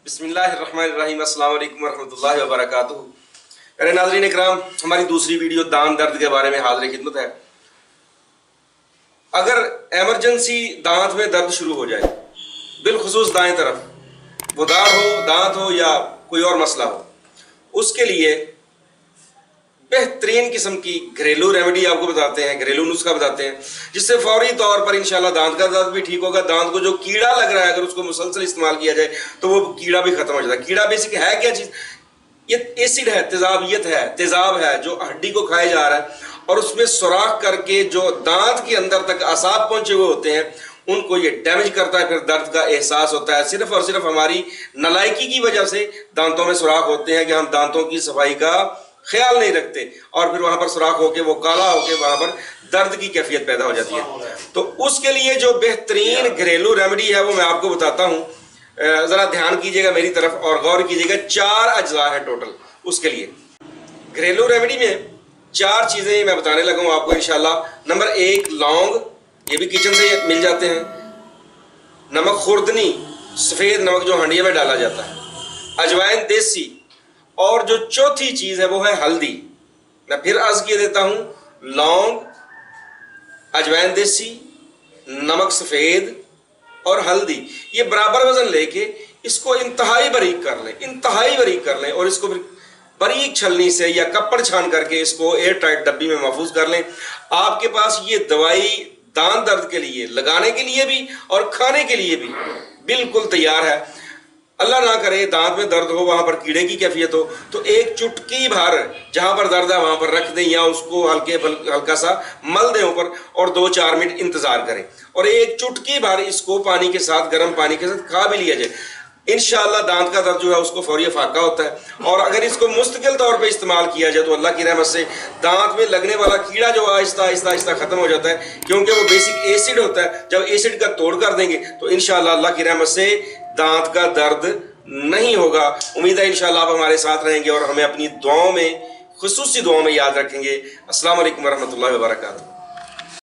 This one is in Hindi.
बिस्मिल्लाहिर्रहमानिर्रहीम, अस्सलाम वालेकुम वरहमतुल्लाहि वबरकातुहू। अरे नाज़रीन इकराम, हमारी दूसरी वीडियो दांत दर्द के बारे में हाज़िर खिदमत है। अगर एमरजेंसी दांत में दर्द शुरू हो जाए, बिलखुसूस दाएं तरफ, वो दांत हो या कोई और मसला हो, उसके लिए बेहतरीन किस्म की घरेलू रेमेडी आपको बताते हैं, घरेलू नुस्खा बताते हैं, जिससे फौरी तौर पर इंशाल्लाह दांत का दर्द भी ठीक होगा। दांत को जो कीड़ा लग रहा है, अगर उसको मुसलसल इस्तेमाल किया जाए तो वो कीड़ा भी खत्म हो जाता है। कीड़ा बेसिक है क्या चीज़? ये एसिड है, तेजाब है जो हड्डी को खाया जा रहा है, और उसमें सुराख करके जो दांत के अंदर तक असाब पहुंचे हुए होते हैं उनको ये डैमेज करता है। फिर दर्द का एहसास होता है। सिर्फ और सिर्फ हमारी नालायकी की वजह से दांतों में सुराख होते हैं कि हम दांतों की सफाई का ख्याल नहीं रखते, और फिर वहां पर सुराख होके वो काला होके वहां पर दर्द की कैफियत पैदा हो जाती है। तो उसके लिए जो बेहतरीन घरेलू रेमेडी है वो मैं आपको बताता हूँ। जरा ध्यान कीजिएगा मेरी तरफ और गौर कीजिएगा। 4 अज्जा है टोटल उसके लिए। घरेलू रेमेडी में 4 चीजें मैं बताने लगा हूँ आपको इंशाल्लाह। नंबर 1 लौंग, ये भी किचन से मिल जाते हैं। नमक खुर्दनी, सफेद नमक जो हंडिया में डाला जाता है। अजवाइन देसी, और जो चौथी चीज है वो है हल्दी। मैं फिर अर्ज किए देता हूं, लौंग, अजवाइन देसी, नमक सफेद और हल्दी। ये बराबर वजन लेके इसको इंतहाई बारीक कर लें, और इसको फिर बारीक छलनी से या कपड़ छान करके इसको एयर टाइट डब्बी में महफूज कर लें। आपके पास ये दवाई दांत दर्द के लिए, लगाने के लिए भी और खाने के लिए भी बिल्कुल तैयार है। अल्लाह ना करे दांत में दर्द हो, वहां पर कीड़े की कैफियत हो, तो एक चुटकी भर जहां पर दर्द है वहां पर रख दें, या उसको हल्का सा मल दें ऊपर, और 2-4 मिनट इंतजार करें, और एक चुटकी भर इसको पानी के साथ, गर्म पानी के साथ खा भी लिया जाए। इंशाअल्लाह दांत का दर्द जो है उसको फौरी फाका होता है। और अगर इसको मुस्तकिल तौर पे इस्तेमाल किया जाए तो अल्लाह की रहमत से दांत में लगने वाला कीड़ा जो आहिस्ता आहिस्ता खत्म हो जाता है, क्योंकि वो बेसिक एसिड होता है। जब एसिड का तोड़ कर देंगे तो इंशाअल्लाह अल्लाह की रहमत से दांत का दर्द नहीं होगा। उम्मीद है इंशाअल्लाह आप हमारे साथ रहेंगे और हमें अपनी दुआओं में, खुसूसी दुआओं में याद रखेंगे। अस्सलाम वालेकुम वरहमतुल्लाहि वबरकातुहू।